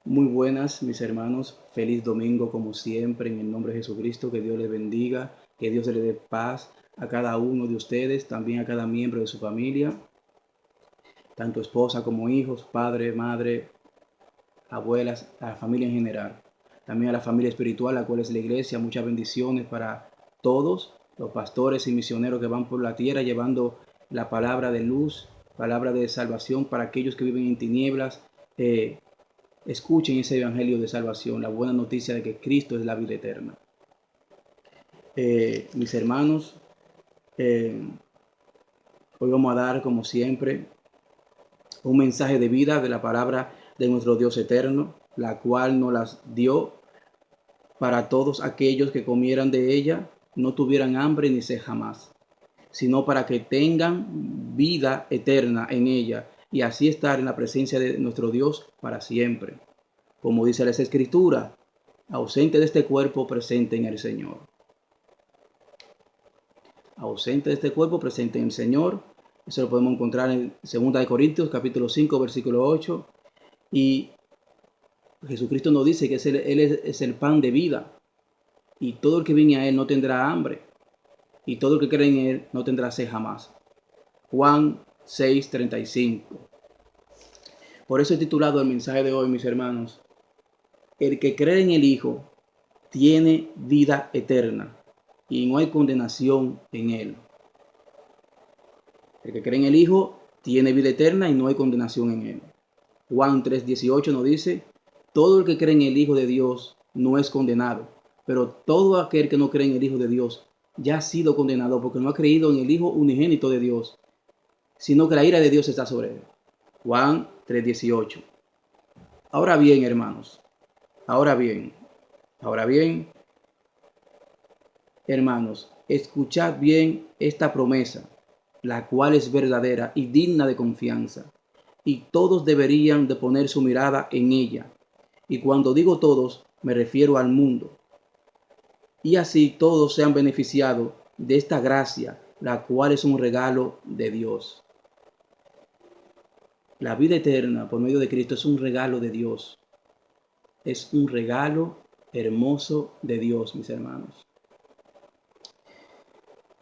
Muy buenas, mis hermanos. Feliz domingo, como siempre, en el nombre de Jesucristo. Que Dios les bendiga, que Dios le dé paz a cada uno de ustedes, también a cada miembro de su familia, tanto esposa como hijos, padre, madre, abuelas, a la familia en general. También a la familia espiritual, la cual es la iglesia. Muchas bendiciones para todos los pastores y misioneros que van por la tierra llevando la palabra de luz, palabra de salvación para aquellos que viven en tinieblas. Escuchen ese evangelio de salvación, la buena noticia de que Cristo es la vida eterna. Mis hermanos, eh, hoy vamos a dar, como siempre, un mensaje de vida de la palabra de nuestro Dios eterno, la cual nos las dio para todos aquellos que comieran de ella, no tuvieran hambre ni sed jamás, sino para que tengan vida eterna en ella y así estar en la presencia de nuestro Dios para siempre. Como dice la Escritura, ausente de este cuerpo, presente en el Señor. Ausente de este cuerpo, presente en el Señor. Eso lo podemos encontrar en 2 Corintios, capítulo 5, versículo 8. Y Jesucristo nos dice que Él es el pan de vida. Y todo el que viene a Él no tendrá hambre. Y todo el que cree en Él no tendrá sed jamás. Juan 6:35. Por eso he titulado el mensaje de hoy, mis hermanos: el que cree en el Hijo tiene vida eterna y no hay condenación en él. El que cree en el Hijo tiene vida eterna y no hay condenación en él. Juan 3:18 nos dice: todo el que cree en el Hijo de Dios no es condenado, pero todo aquel que no cree en el Hijo de Dios ya ha sido condenado porque no ha creído en el Hijo unigénito de Dios, sino que la ira de Dios está sobre él. Juan 3:18. Ahora bien, hermanos, ahora bien, ahora bien, hermanos, escuchad bien esta promesa, la cual es verdadera y digna de confianza, y todos deberían de poner su mirada en ella. Y cuando digo todos, me refiero al mundo. Y así todos sean beneficiados de esta gracia, la cual es un regalo de Dios. La vida eterna por medio de Cristo es un regalo de Dios. Es un regalo hermoso de Dios, mis hermanos,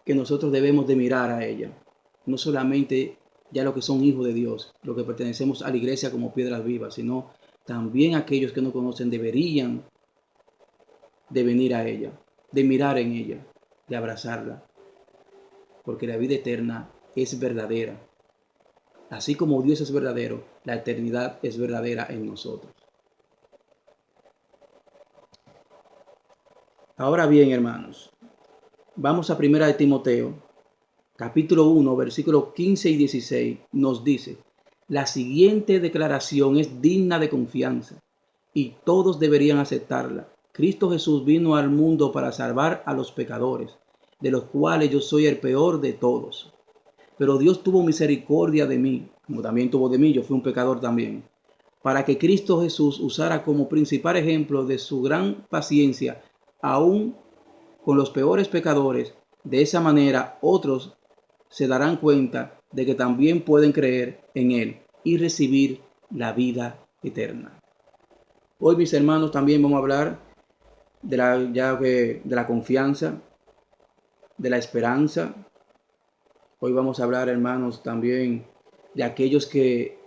que nosotros debemos de mirar a ella. No solamente ya los que son hijos de Dios, los que pertenecemos a la iglesia como piedras vivas, sino también aquellos que no conocen deberían de venir a ella, de mirar en ella, de abrazarla, porque la vida eterna es verdadera. Así como Dios es verdadero, la eternidad es verdadera en nosotros. Ahora bien, hermanos, vamos a 1 de Timoteo, capítulo 1, versículos 15 y 16, nos dice: la siguiente declaración es digna de confianza y todos deberían aceptarla. Cristo Jesús vino al mundo para salvar a los pecadores, de los cuales yo soy el peor de todos. Pero Dios tuvo misericordia de mí, como también tuvo de mí, yo fui un pecador también, para que Cristo Jesús usara como principal ejemplo de su gran paciencia, aún con los peores pecadores. De esa manera otros se darán cuenta de que también pueden creer en Él y recibir la vida eterna. Hoy, mis hermanos, también vamos a hablar de la confianza, de la esperanza. Hoy vamos a hablar, hermanos, también de aquellos que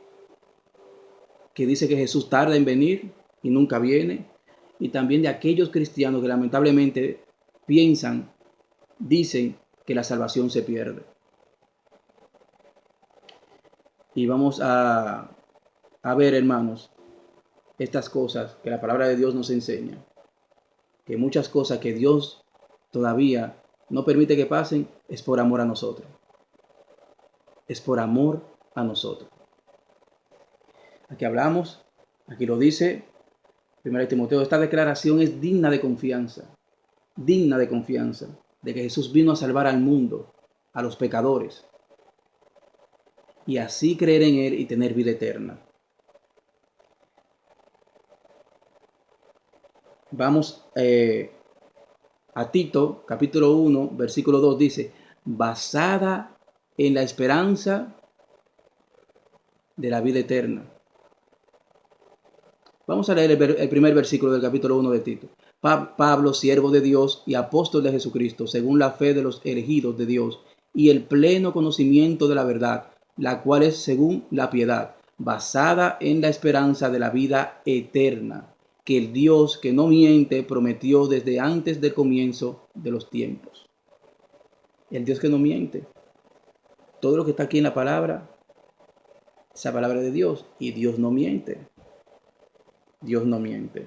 dicen que Jesús tarda en venir y nunca viene. Y también de aquellos cristianos que lamentablemente dicen que la salvación se pierde. Y vamos a ver, hermanos, estas cosas que la palabra de Dios nos enseña. Que muchas cosas que Dios todavía no permite que pasen es por amor a nosotros. Es por amor a nosotros. Aquí hablamos, aquí lo dice 1 Timoteo, esta declaración es digna de confianza, de que Jesús vino a salvar al mundo, a los pecadores, y así creer en Él y tener vida eterna. Vamos a Tito, capítulo 1, versículo 2, dice: basada en la esperanza de la vida eterna. Vamos a leer el primer versículo del capítulo 1 de Tito. Pablo, siervo de Dios y apóstol de Jesucristo, según la fe de los elegidos de Dios y el pleno conocimiento de la verdad, la cual es según la piedad, basada en la esperanza de la vida eterna, que el Dios que no miente prometió desde antes del comienzo de los tiempos. El Dios que no miente. Todo lo que está aquí en la palabra, esa palabra de Dios, y Dios no miente. Dios no miente.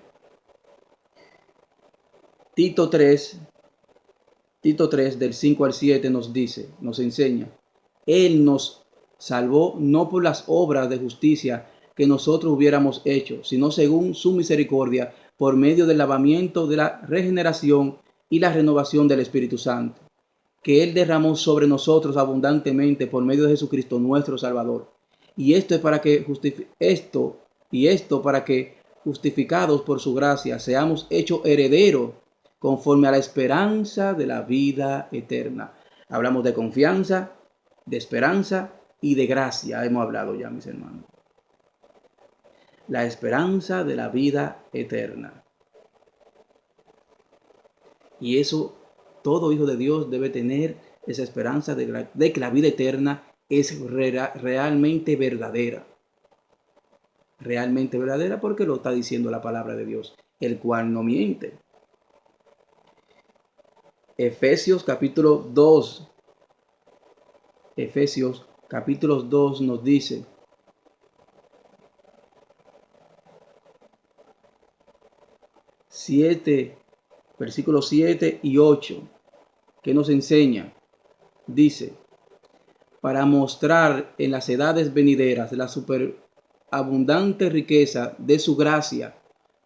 Tito 3 del 5 al 7 nos dice, nos enseña, Él nos salvó no por las obras de justicia que nosotros hubiéramos hecho, sino según su misericordia, por medio del lavamiento de la regeneración y la renovación del Espíritu Santo, que Él derramó sobre nosotros abundantemente por medio de Jesucristo nuestro Salvador. Y esto es para que para que justificados por su gracia seamos hechos herederos conforme a la esperanza de la vida eterna. Hablamos de confianza, de esperanza y de gracia. Hemos hablado ya, mis hermanos. La esperanza de la vida eterna. Y eso, todo hijo de Dios debe tener esa esperanza de que la vida eterna es realmente verdadera. Realmente verdadera porque lo está diciendo la palabra de Dios, el cual no miente. Efesios capítulo 2. Efesios capítulo 2 nos dice, versículos 7 y 8, que nos enseña, dice, para mostrar en las edades venideras la superabundante riqueza de su gracia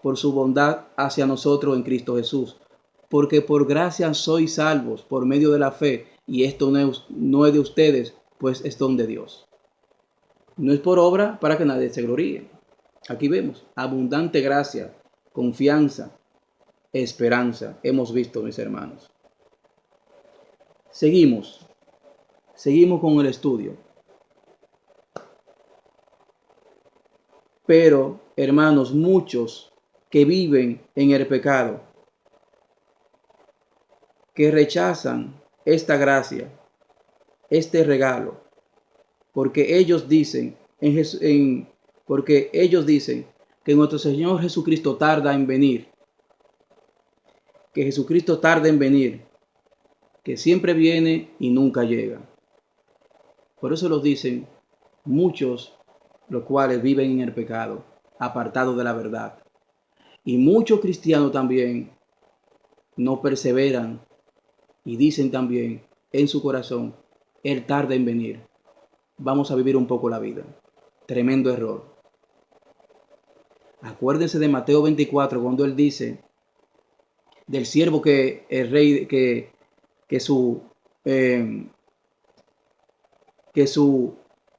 por su bondad hacia nosotros en Cristo Jesús. Porque por gracia sois salvos por medio de la fe, y esto no es de ustedes, pues es don de Dios. No es por obra para que nadie se gloríe. Aquí vemos abundante gracia, confianza, esperanza. Hemos visto, mis hermanos. Seguimos con el estudio. Pero, hermanos, muchos que viven en el pecado, que rechazan esta gracia, este regalo, porque ellos dicen que nuestro Señor Jesucristo tarda en venir, que siempre viene y nunca llega. Por eso lo dicen muchos, los cuales viven en el pecado, apartados de la verdad. Y muchos cristianos también no perseveran y dicen también en su corazón, Él tarda en venir. Vamos a vivir un poco la vida. Tremendo error. Acuérdense de Mateo 24 cuando Él dice del siervo que el rey, que su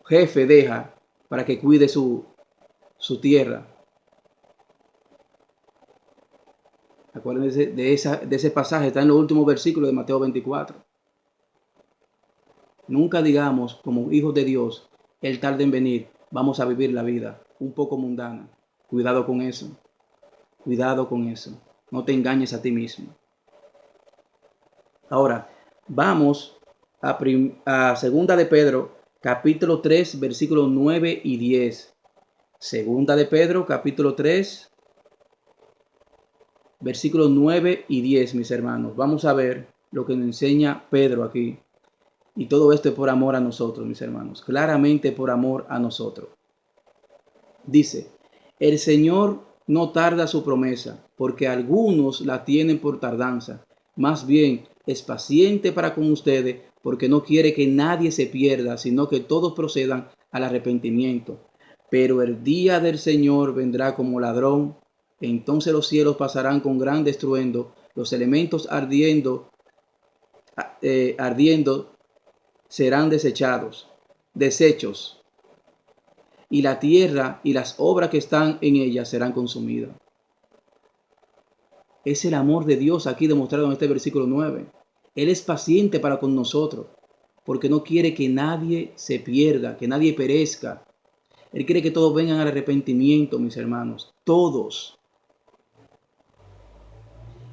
jefe deja para que cuide su tierra. Acuérdense de ese pasaje, está en los últimos versículos de Mateo 24. Nunca digamos, como hijos de Dios, Él tarda en venir, vamos a vivir la vida un poco mundana. Cuidado con eso. Cuidado con eso. No te engañes a ti mismo. Ahora, vamos a Segunda de Pedro, capítulo 3, versículos 9 y 10. Segunda de Pedro, capítulo 3, versículos 9 y 10, mis hermanos. Vamos a ver lo que nos enseña Pedro aquí. Y todo esto es por amor a nosotros, mis hermanos. Claramente por amor a nosotros. Dice, el Señor no tarda su promesa, porque algunos la tienen por tardanza. Más bien, es paciente para con ustedes, porque no quiere que nadie se pierda, sino que todos procedan al arrepentimiento. Pero el día del Señor vendrá como ladrón. Entonces los cielos pasarán con gran estruendo, los elementos ardiendo serán deshechos, y la tierra y las obras que están en ella serán consumidas. Es el amor de Dios aquí demostrado en este versículo 9. Él es paciente para con nosotros, porque no quiere que nadie se pierda, que nadie perezca. Él quiere que todos vengan al arrepentimiento, mis hermanos. Todos.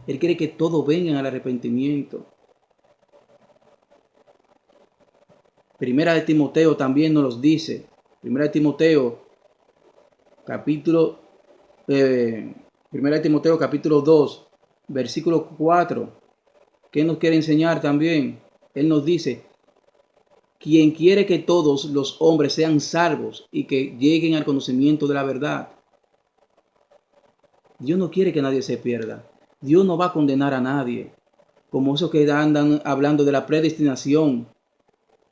Él quiere que todos vengan al arrepentimiento. Primera de Timoteo también nos los dice. Primera de Timoteo, capítulo, Primera de Timoteo, capítulo 2, versículo 4. ¿Qué nos quiere enseñar también? Él nos dice, quien quiere que todos los hombres sean salvos y que lleguen al conocimiento de la verdad. Dios no quiere que nadie se pierda. Dios no va a condenar a nadie. Como esos que andan hablando de la predestinación.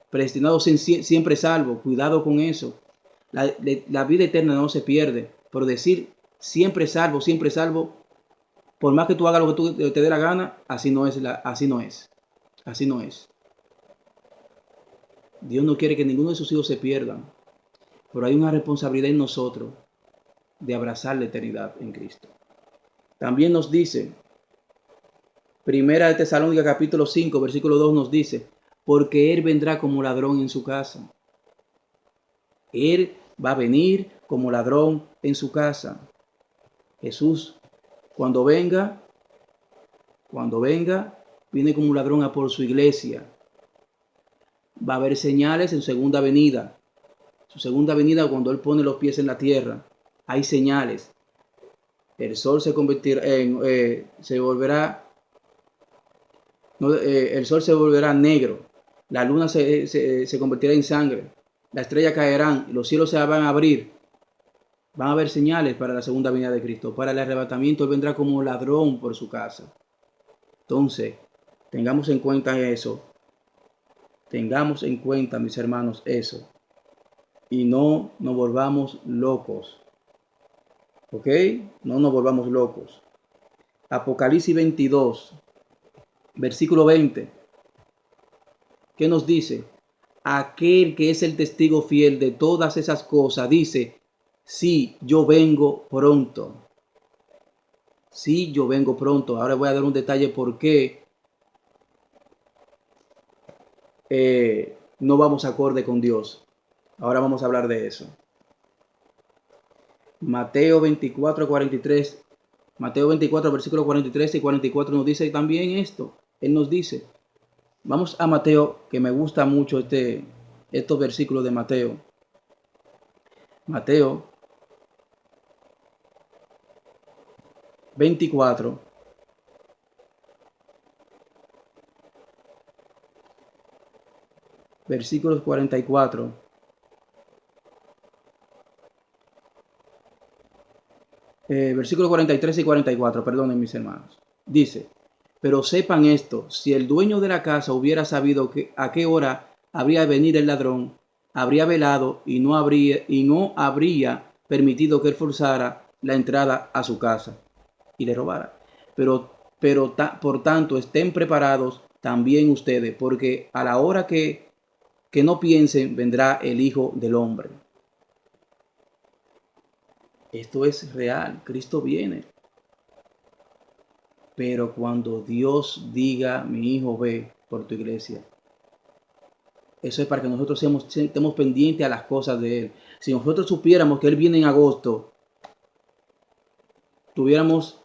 Predestinado siempre salvo. Cuidado con eso. La vida eterna no se pierde. Pero decir siempre salvo, por más que tú hagas lo que te dé la gana, así no es. Así no es. Así no es. Dios no quiere que ninguno de sus hijos se pierdan. Pero hay una responsabilidad en nosotros de abrazar la eternidad en Cristo. También nos dice, Primera de Tesalónica capítulo 5, versículo 2 nos dice, porque Él vendrá como ladrón en su casa. Él va a venir como ladrón en su casa. Jesús, cuando venga, viene como un ladrón a por su iglesia. Va a haber señales en su segunda venida. Su segunda venida, cuando Él pone los pies en la tierra, hay señales. El sol se convertirá el sol se volverá negro, la luna se convertirá en sangre, las estrellas caerán, los cielos se van a abrir. Van a haber señales para la segunda venida de Cristo. Para el arrebatamiento Él vendrá como ladrón por su casa. Entonces, tengamos en cuenta eso. Tengamos en cuenta, mis hermanos, eso. Y no nos volvamos locos. ¿Ok? No nos volvamos locos. Apocalipsis 22, versículo 20. ¿Qué nos dice? Aquel que es el testigo fiel de todas esas cosas dice, sí, yo vengo pronto. Sí, yo vengo pronto. Ahora voy a dar un detalle por qué no vamos acorde con Dios. Ahora vamos a hablar de eso. Mateo 24, 43. Mateo 24, versículos 43 y 44 nos dice también esto. Él nos dice, vamos a Mateo, que me gusta mucho estos versículos de Mateo. Mateo 24. Versículos 44. Versículos 43 y 44, perdonen mis hermanos. Dice, pero sepan esto, si el dueño de la casa hubiera sabido a qué hora habría de venir el ladrón, habría velado y no habría permitido que él forzara la entrada a su casa y le robara. Por tanto, estén preparados también ustedes, porque a la hora que no piensen, vendrá el Hijo del Hombre. Esto es real, Cristo viene. Pero cuando Dios diga, mi hijo ve por tu iglesia, eso es para que nosotros estemos pendientes a las cosas de Él. Si nosotros supiéramos que Él viene en agosto, estuviéramos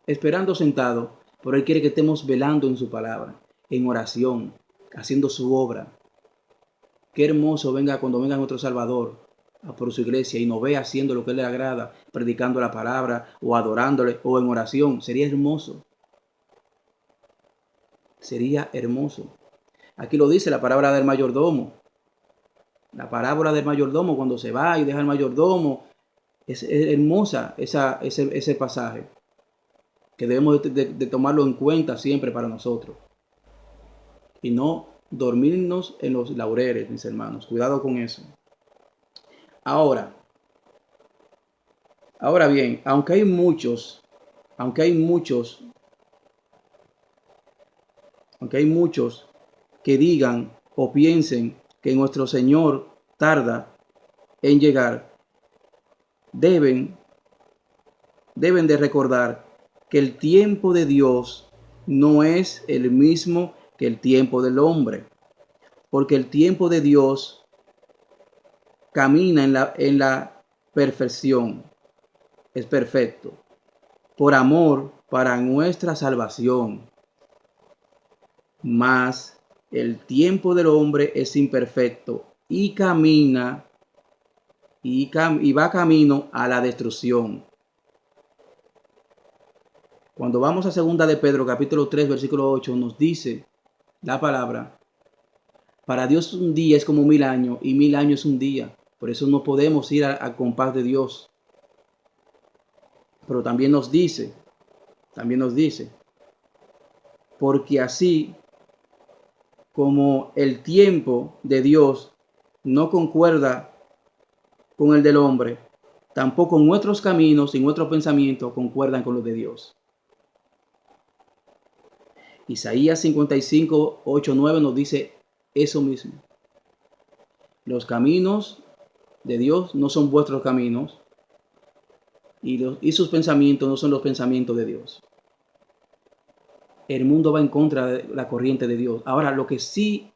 esperando sentados, pero Él quiere que estemos velando en su palabra, en oración, haciendo su obra. Qué hermoso cuando venga nuestro Salvador por su iglesia y nos ve haciendo lo que le agrada, predicando la palabra o adorándole o en oración. Sería hermoso. Sería hermoso. Aquí lo dice la parábola del mayordomo. La parábola del mayordomo, cuando se va y deja al mayordomo, es hermosa ese pasaje, que debemos de tomarlo en cuenta siempre para nosotros. Y no dormirnos en los laureles, mis hermanos. Cuidado con eso. Ahora bien, aunque hay muchos que digan o piensen que nuestro Señor tarda en llegar, deben de recordar que el tiempo de Dios no es el mismo que el tiempo del hombre, porque el tiempo de Dios camina en la perfección, es perfecto, por amor para nuestra salvación. Mas el tiempo del hombre es imperfecto y camina y va camino a la destrucción. Cuando vamos a segunda de Pedro, capítulo 3, versículo 8, nos dice la palabra: para Dios un día es como 1000 años y 1000 años es un día. Por eso no podemos ir al compás de Dios. Pero también nos dice, porque así como el tiempo de Dios no concuerda con el del hombre, tampoco nuestros caminos y nuestros pensamientos concuerdan con los de Dios. Isaías 55, 8, 9 nos dice eso mismo. Los caminos de Dios no son vuestros caminos y sus pensamientos no son los pensamientos de Dios. El mundo va en contra de la corriente de Dios. Ahora, lo que sí,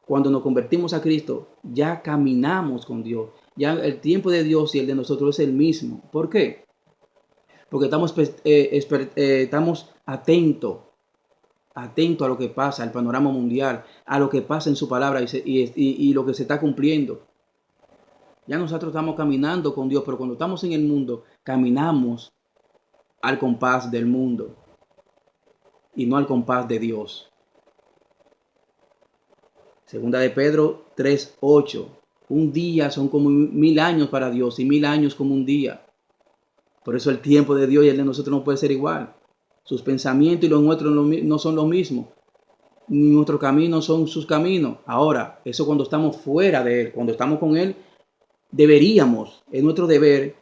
cuando nos convertimos a Cristo, ya caminamos con Dios. Ya el tiempo de Dios y el de nosotros es el mismo. ¿Por qué? Porque estamos atentos a lo que pasa, al panorama mundial, a lo que pasa en su palabra y lo que se está cumpliendo. Ya nosotros estamos caminando con Dios, pero cuando estamos en el mundo, caminamos al compás del mundo y no al compás de Dios. Segunda de Pedro 3:8. Un día son como 1000 años para Dios y 1000 años como un día. Por eso el tiempo de Dios y el de nosotros no puede ser igual. Sus pensamientos y los nuestros no son lo mismo. Ni nuestros caminos son sus caminos. Ahora, eso cuando estamos fuera de Él, cuando estamos con Él, deberíamos, es nuestro deber,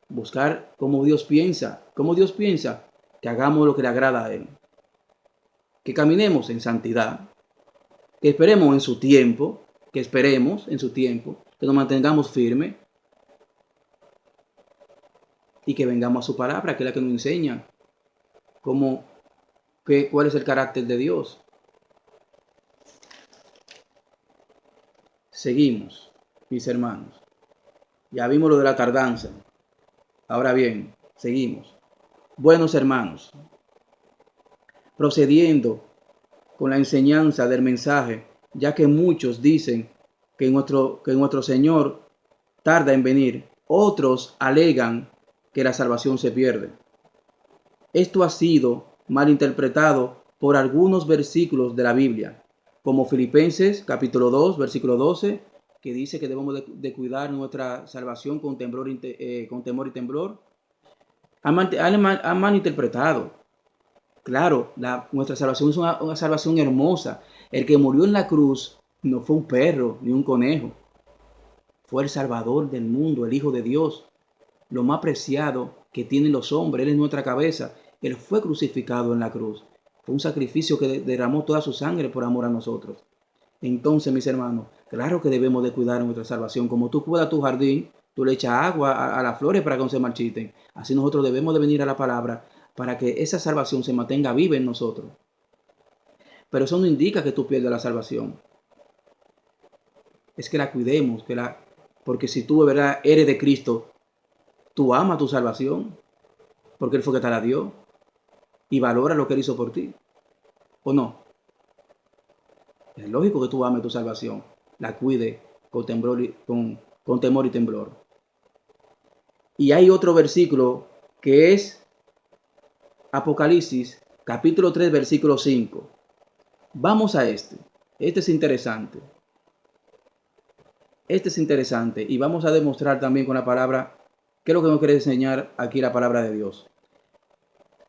buscar cómo Dios piensa. ¿Cómo Dios piensa? Que hagamos lo que le agrada a Él. Que caminemos en santidad. Que esperemos en su tiempo. Que nos mantengamos firmes. Y que vengamos a su palabra, que es la que nos enseña cuál es el carácter de Dios. Seguimos, mis hermanos. Ya vimos lo de la tardanza. Ahora bien, seguimos. Buenos hermanos, procediendo con la enseñanza del mensaje, ya que muchos dicen que nuestro Señor tarda en venir, otros alegan que la salvación se pierde. Esto ha sido malinterpretado por algunos versículos de la Biblia, como Filipenses capítulo 2, versículo 12, que dice que debemos de cuidar nuestra salvación con temor y temblor. Han malinterpretado. Claro, nuestra salvación es una salvación hermosa. El que murió en la cruz no fue un perro ni un conejo. Fue el Salvador del mundo, el Hijo de Dios, lo más preciado que tienen los hombres. Él es nuestra cabeza. Él fue crucificado en la cruz. Fue un sacrificio que derramó toda su sangre por amor a nosotros. Entonces, mis hermanos, claro que debemos de cuidar nuestra salvación. Como tú cuidas tu jardín, tú le echas agua a las flores para que no se marchiten. Así nosotros debemos de venir a la palabra para que esa salvación se mantenga viva en nosotros. Pero eso no indica que tú pierdas la salvación. Es que la cuidemos, porque si tú de verdad eres de Cristo, tú amas tu salvación, porque Él fue que te la dio y valora lo que Él hizo por ti. ¿O no? Es lógico que tú ames tu salvación, la cuide con temor y temblor. Y hay otro versículo que es Apocalipsis, capítulo 3, versículo 5. Vamos a este. Este es interesante. Y vamos a demostrar también con la palabra qué es lo que nos quiere enseñar aquí la palabra de Dios.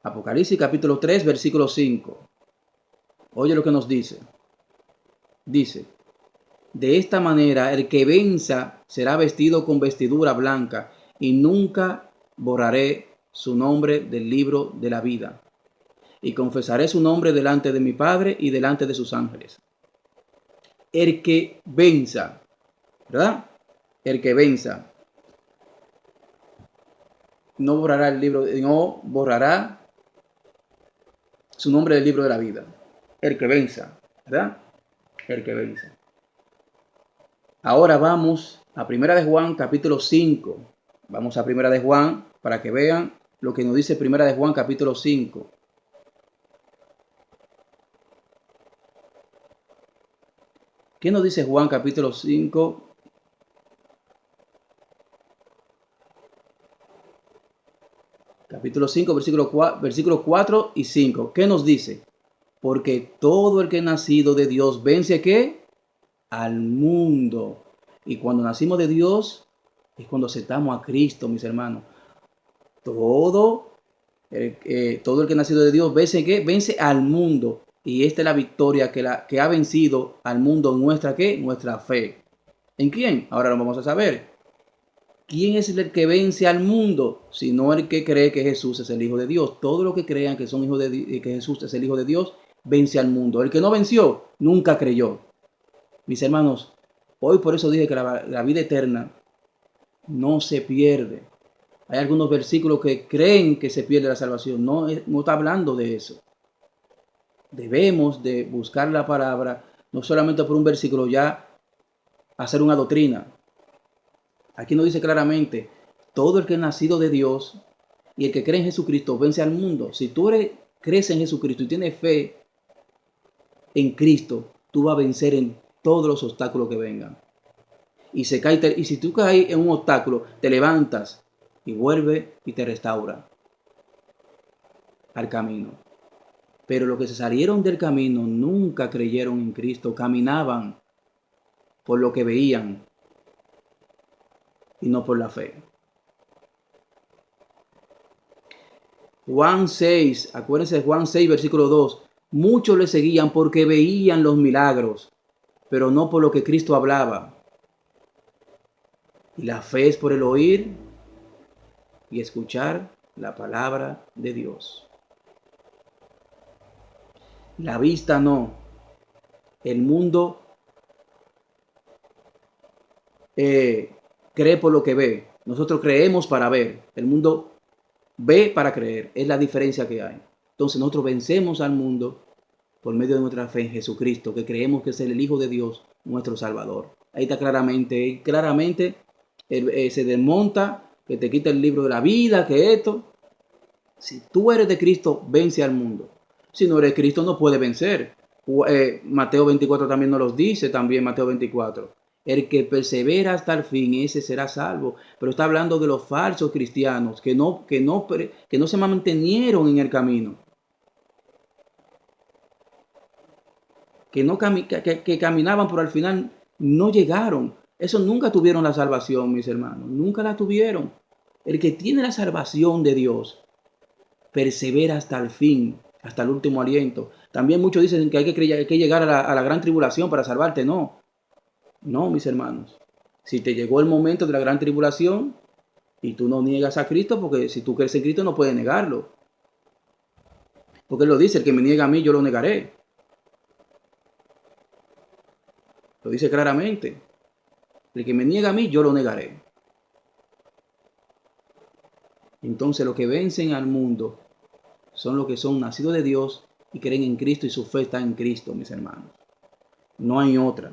Apocalipsis capítulo 3, versículo 5. Oye lo que nos dice. Dice: de esta manera el que venza será vestido con vestidura blanca, y nunca borraré su nombre del libro de la vida. Y confesaré su nombre delante de mi Padre y delante de sus ángeles. El que venza, ¿verdad? El que venza no borrará su nombre del libro de la vida. El que venza, ¿verdad? El que venza. Ahora vamos A Primera de Juan, capítulo 5. Vamos a Primera de Juan para que vean lo que nos dice Primera de Juan, capítulo 5. ¿Qué nos dice Juan, capítulo 5? Capítulo 5, versículos 4 y 5. ¿Qué nos dice? Porque todo el que es nacido de Dios vence ¿qué? Al mundo. Y cuando nacimos de Dios es cuando aceptamos a Cristo, mis hermanos. Todo todo el que ha nacido de Dios vence ¿qué? Vence al mundo. Y esta es la victoria que ha vencido al mundo, nuestra ¿qué? Nuestra fe. ¿En quién? Ahora lo vamos a saber. ¿Quién es el que vence al mundo? Sino el que cree que Jesús es el Hijo de Dios. Todos los que crean que son hijos que Jesús es el Hijo de Dios, vence al mundo. El que no venció, nunca creyó. Mis hermanos, hoy por eso dije que la vida eterna no se pierde. Hay algunos versículos que creen que se pierde la salvación. No, no está hablando de eso. Debemos de buscar la palabra, no solamente por un versículo ya hacer una doctrina. Aquí nos dice claramente, todo el que es nacido de Dios y el que cree en Jesucristo vence al mundo. Si tú crees en Jesucristo y tienes fe en Cristo, tú vas a vencer en todos los obstáculos que vengan. Y si tú caes en un obstáculo, te levantas y vuelve y te restaura al camino. Pero los que se salieron del camino nunca creyeron en Cristo, caminaban por lo que veían y no por la fe. Juan 6, acuérdense de Juan 6, versículo 2. Muchos le seguían porque veían los milagros, pero no por lo que Cristo hablaba. Y la fe es por el oír y escuchar la palabra de Dios. La vista no. El mundo cree por lo que ve. Nosotros creemos para ver. El mundo ve para creer. Es la diferencia que hay. Entonces nosotros vencemos al mundo por medio de nuestra fe en Jesucristo, que creemos que es el Hijo de Dios, nuestro Salvador. Ahí está claramente se desmonta, que te quita el libro de la vida, que esto. Si tú eres de Cristo, vence al mundo. Si no eres de Cristo, no puedes vencer. Mateo 24 también nos los dice, también Mateo 24. El que persevera hasta el fin, ese será salvo. Pero está hablando de los falsos cristianos que no se mantenieron en el camino. Que caminaban, pero al final no llegaron. Esos nunca tuvieron la salvación, mis hermanos. Nunca la tuvieron. El que tiene la salvación de Dios persevera hasta el fin, hasta el último aliento. También muchos dicen que hay que llegar a la gran tribulación para salvarte. No, no, mis hermanos. Si te llegó el momento de la gran tribulación y tú no niegas a Cristo, porque si tú crees en Cristo no puedes negarlo. Porque Él lo dice, el que me niega a mí, yo lo negaré. Lo dice claramente. El que me niega a mí, yo lo negaré. Entonces los que vencen al mundo son los que son nacidos de Dios y creen en Cristo y su fe está en Cristo, mis hermanos. No hay otra.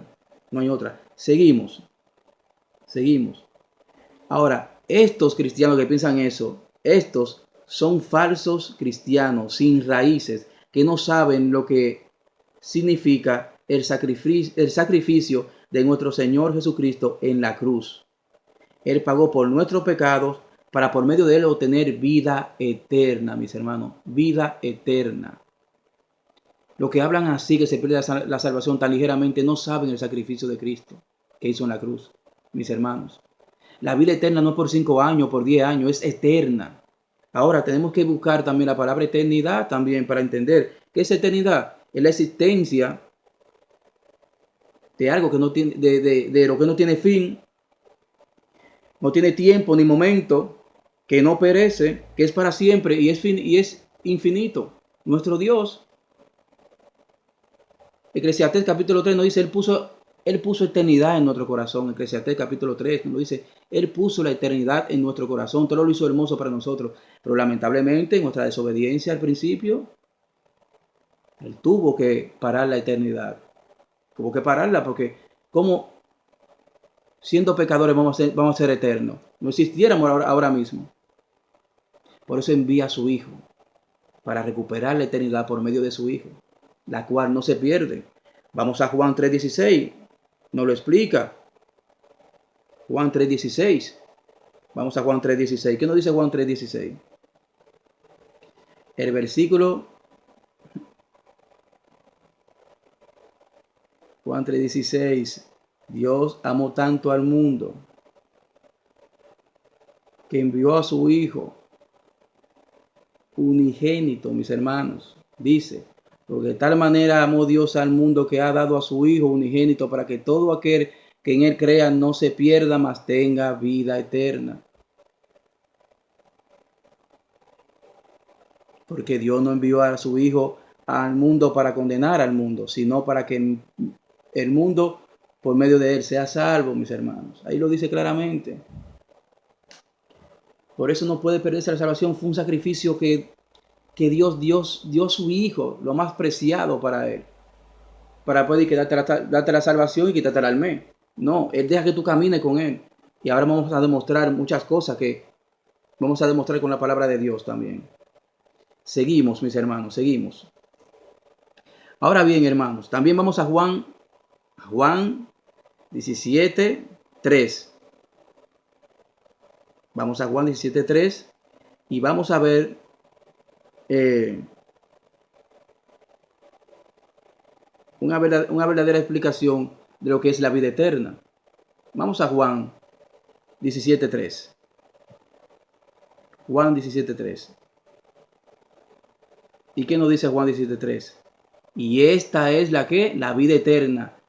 No hay otra. Seguimos. Ahora, estos cristianos que piensan eso, estos son falsos cristianos sin raíces, que no saben lo que significa el sacrificio de nuestro Señor Jesucristo en la cruz. Él pagó por nuestros pecados para por medio de él obtener vida eterna, mis hermanos, vida eterna. Los que hablan así, que se pierde la salvación tan ligeramente, no saben el sacrificio de Cristo que hizo en la cruz, mis hermanos. La vida eterna no es por 5 años, por 10 años, es eterna. Ahora tenemos que buscar también la palabra eternidad también para entender qué es eternidad. Es la existencia de algo que no tiene, de lo que no tiene fin, no tiene tiempo ni momento, que no perece, que es para siempre y es infinito. Nuestro Dios. Eclesiastés capítulo 3 nos dice, Él puso eternidad en nuestro corazón. Eclesiastés capítulo 3 nos dice, Él puso la eternidad en nuestro corazón. Todo lo hizo hermoso para nosotros. Pero lamentablemente, en nuestra desobediencia al principio, Él tuvo que parar la eternidad. Tuvo que pararla porque, ¿cómo siendo pecadores vamos a ser eternos. No existiéramos ahora mismo. Por eso envía a su Hijo, para recuperar la eternidad por medio de su Hijo, la cual no se pierde. Vamos a Juan 3:16, nos lo explica. Juan 3:16. Vamos a Juan 3:16. ¿Qué nos dice Juan 3:16? El versículo Juan 3:16. Dios amó tanto al mundo que envió a su Hijo unigénito, mis hermanos. Dice, porque de tal manera amó Dios al mundo que ha dado a su Hijo unigénito para que todo aquel que en él crea no se pierda, mas tenga vida eterna. Porque Dios no envió a su Hijo al mundo para condenar al mundo, sino para que el mundo por medio de él sea salvo, mis hermanos. Ahí lo dice claramente. Por eso no puede perderse la salvación. Fue un sacrificio que Dios dio su Hijo, lo más preciado para él, para poder darte la salvación y quitarte el alma. No, él deja que tú camines con él. Y ahora vamos a demostrar muchas cosas que vamos a demostrar con la palabra de Dios también. Seguimos, mis hermanos, seguimos. Ahora bien, hermanos, también vamos a Juan 17:3. Vamos a Juan 17:3 y vamos a ver una verdadera explicación de lo que es la vida eterna. Vamos a Juan 17:3. Juan 17:3. ¿Y qué nos dice Juan 17:3? Y esta es la vida eterna,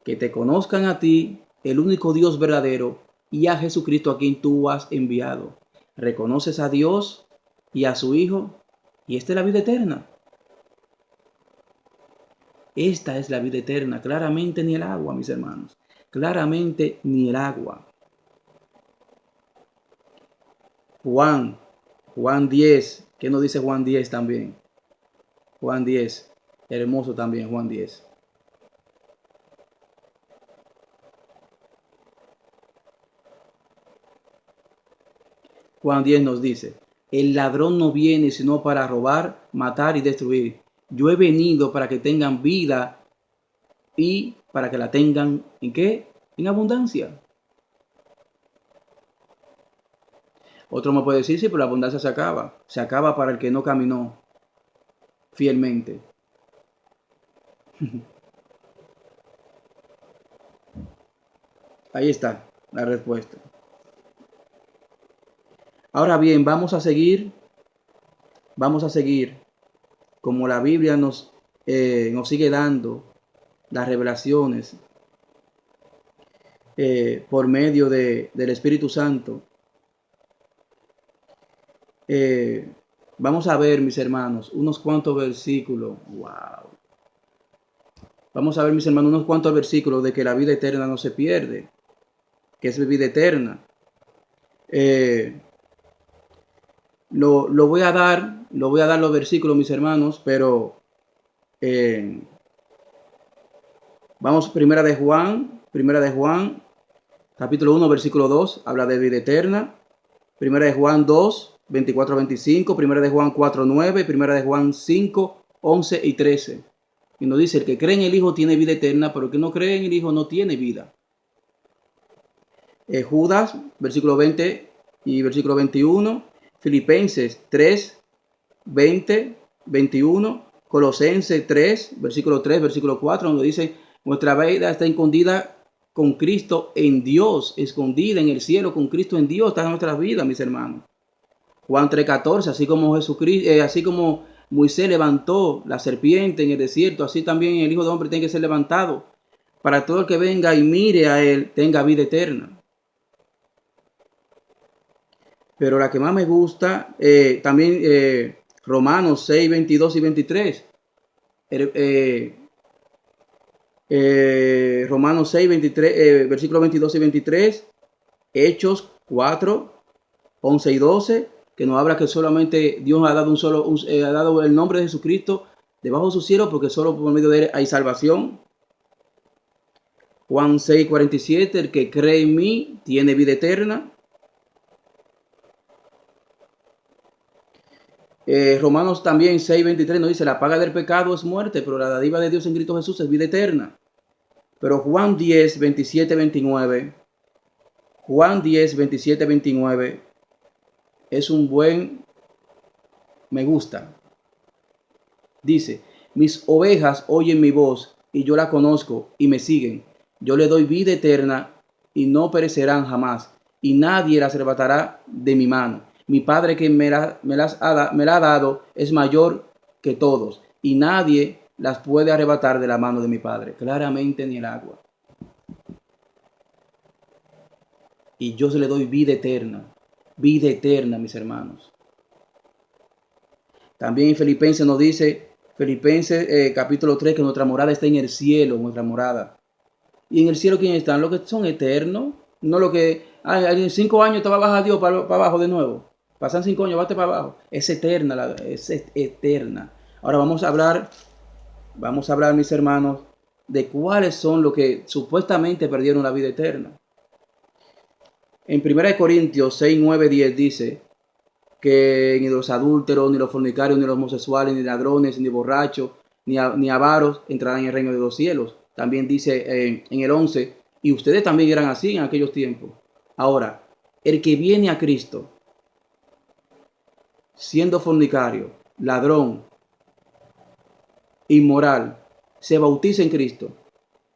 que te conozcan a ti, el único Dios verdadero, y a Jesucristo a quien tú has enviado. Reconoces a Dios y a su Hijo, y esta es la vida eterna. Esta es la vida eterna, claramente ni el agua, mis hermanos. Claramente ni el agua. Juan 10, ¿qué nos dice Juan 10 también? Juan 10, hermoso también Juan 10. Juan 10 nos dice, el ladrón no viene sino para robar, matar y destruir. Yo he venido para que tengan vida y para que la tengan, ¿en qué? En abundancia. Otro me puede decir, sí, pero la abundancia se acaba. Se acaba para el que no caminó fielmente. Ahí está la respuesta. Ahora bien, vamos a seguir como la Biblia nos sigue dando las revelaciones por medio del Espíritu Santo. Vamos a ver, mis hermanos, unos cuantos versículos. Wow. Vamos a ver, mis hermanos, unos cuantos versículos de que la vida eterna no se pierde, que es vida eterna. Lo voy a dar los versículos, mis hermanos, pero vamos primera de Juan, capítulo 1, versículo 2, habla de vida eterna. Primera de Juan 2, 24-25, primera de Juan 4, 9, primera de Juan 5, 11 y 13. Y nos dice, el que cree en el Hijo tiene vida eterna, pero el que no cree en el Hijo no tiene vida. Judas, versículo 20 y versículo 21. Filipenses 3, 20, 21. Colosenses 3, versículo 3, versículo 4, donde dice, nuestra vida está escondida con Cristo en Dios, escondida en el cielo con Cristo en Dios, está en nuestras vidas, mis hermanos. Juan 3:14, así como Jesucristo, así como Moisés levantó la serpiente en el desierto, así también el Hijo del Hombre tiene que ser levantado, para todo el que venga y mire a él tenga vida eterna. Pero la que más me gusta, también Romanos 6, 22 y 23. Romanos 6, 23, versículos 22 y 23. Hechos 4, 11 y 12, que nos habla que solamente Dios ha dado ha dado el nombre de Jesucristo debajo de su cielo, porque solo por medio de él hay salvación. Juan 6:47, el que cree en mí tiene vida eterna. Romanos también 6:23 nos dice, la paga del pecado es muerte, pero la dádiva de Dios en Cristo Jesús es vida eterna. Pero Juan 10:27-29, Juan 10:27-29 es un buen me gusta. Dice, mis ovejas oyen mi voz y yo la conozco y me siguen. Yo le doy vida eterna y no perecerán jamás y nadie las arrebatará de mi mano. Mi Padre que me la ha dado es mayor que todos y nadie las puede arrebatar de la mano de mi Padre. Claramente ni el agua. Y yo se le doy vida eterna, mis hermanos. También en Filipenses nos dice, Filipenses capítulo 3, que nuestra morada está en el cielo, nuestra morada. Y en el cielo, ¿quiénes están? Los que son eternos, no lo que, en 5 años te va a bajar Dios para abajo de nuevo. Pasan 5 años, bate para abajo. Es eterna, es eterna. Ahora vamos a hablar, mis hermanos, de cuáles son los que supuestamente perdieron la vida eterna. En 1 Corintios 6, 9, 10 dice que ni los adúlteros, ni los fornicarios, ni los homosexuales, ni ladrones, ni borrachos, ni avaros entrarán en el reino de los cielos. También dice en el 11, y ustedes también eran así en aquellos tiempos. Ahora, el que viene a Cristo, siendo fornicario, ladrón, inmoral, se bautiza en Cristo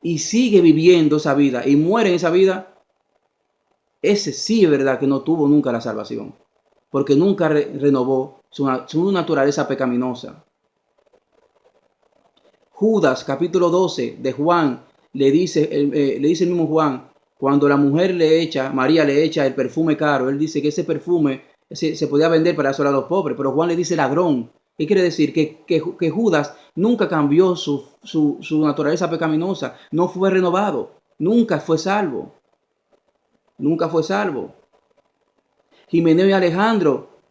y sigue viviendo esa vida y muere en esa vida, ese sí es verdad que no tuvo nunca la salvación, porque nunca renovó su naturaleza pecaminosa. Judas, capítulo 12 de Juan, le dice el mismo Juan, cuando la mujer María le echa el perfume caro, él dice que ese perfume se podía vender para eso a los pobres, pero Juan le dice ladrón. ¿Qué quiere decir? Que Judas nunca cambió su naturaleza pecaminosa, no fue renovado, nunca fue salvo. Nunca fue salvo. Himeneo y Alejandro,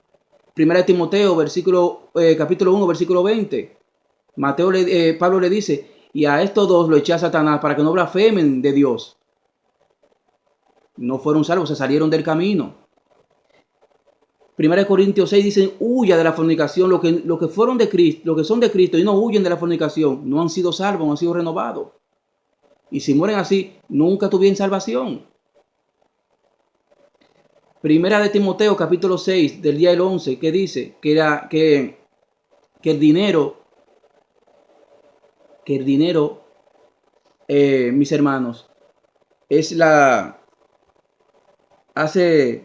1 Timoteo, capítulo 1, versículo 20. Pablo le dice, y a estos dos lo eché a Satanás para que no blasfemen de Dios. No fueron salvos, se salieron del camino. 1 Corintios 6 dicen, huya de la fornicación. Los que fueron de Cristo, los que son de Cristo y no huyen de la fornicación, no han sido salvos, no han sido renovados. Y si mueren así, nunca tuvieron salvación. Primera de Timoteo, capítulo 6, del día del 11, que dice que el dinero, mis hermanos, hace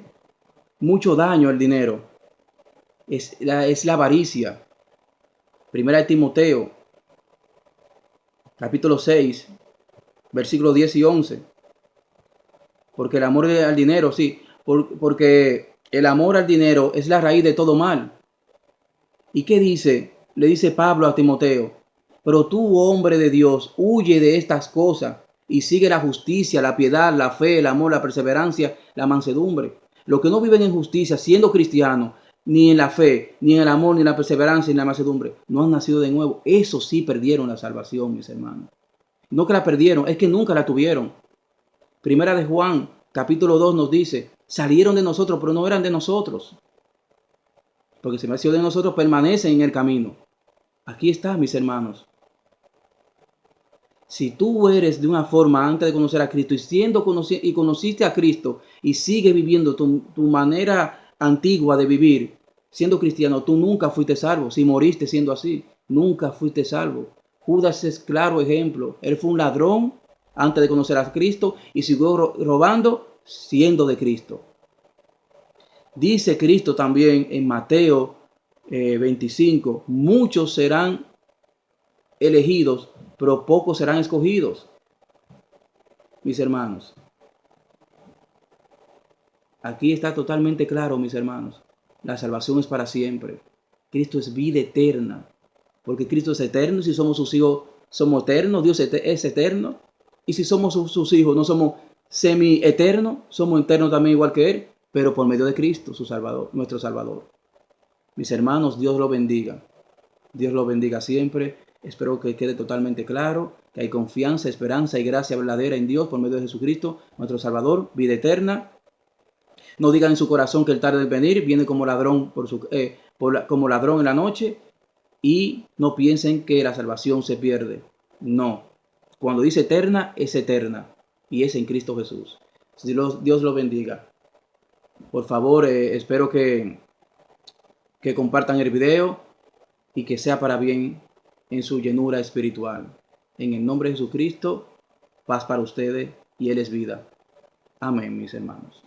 mucho daño el dinero. Es la avaricia. Primera de Timoteo, capítulo 6, versículos 10 y 11. Porque el amor al dinero, sí, porque el amor al dinero es la raíz de todo mal. ¿Y qué dice? Le dice Pablo a Timoteo, pero tú, hombre de Dios, huye de estas cosas y sigue la justicia, la piedad, la fe, el amor, la perseverancia, la mansedumbre. Los que no viven en justicia, siendo cristianos, ni en la fe, ni en el amor, ni en la perseverancia, ni en la mansedumbre, no han nacido de nuevo. Eso sí perdieron la salvación, mis hermanos. No que la perdieron, es que nunca la tuvieron. Primera de Juan, capítulo 2 nos dice, salieron de nosotros, pero no eran de nosotros. Porque si me ha sido de nosotros, permanecen en el camino. Aquí está, mis hermanos. Si tú eres de una forma antes de conocer a Cristo y conociste a Cristo y sigues viviendo tu manera antigua de vivir, siendo cristiano, tú nunca fuiste salvo. Si moriste siendo así, nunca fuiste salvo. Judas es claro ejemplo. Él fue un ladrón antes de conocer a Cristo y siguió robando siendo de Cristo. Dice Cristo también en Mateo 25, muchos serán elegidos, pero pocos serán escogidos. Mis hermanos, aquí está totalmente claro, mis hermanos, la salvación es para siempre. Cristo es vida eterna, porque Cristo es eterno. Si somos sus hijos, somos eternos. Dios es eterno. Y si somos sus hijos, no somos semi-eternos, somos eternos también igual que Él, pero por medio de Cristo, su Salvador, nuestro Salvador. Mis hermanos, Dios los bendiga. Dios los bendiga siempre. Espero que quede totalmente claro que hay confianza, esperanza y gracia verdadera en Dios por medio de Jesucristo, nuestro Salvador, vida eterna. No digan en su corazón que el tarde de venir viene como ladrón, como ladrón en la noche, y no piensen que la salvación se pierde. No. Cuando dice eterna, es eterna y es en Cristo Jesús. Dios lo bendiga. Por favor, espero que compartan el video y que sea para bien en su llenura espiritual. En el nombre de Jesucristo, paz para ustedes y Él es vida. Amén, mis hermanos.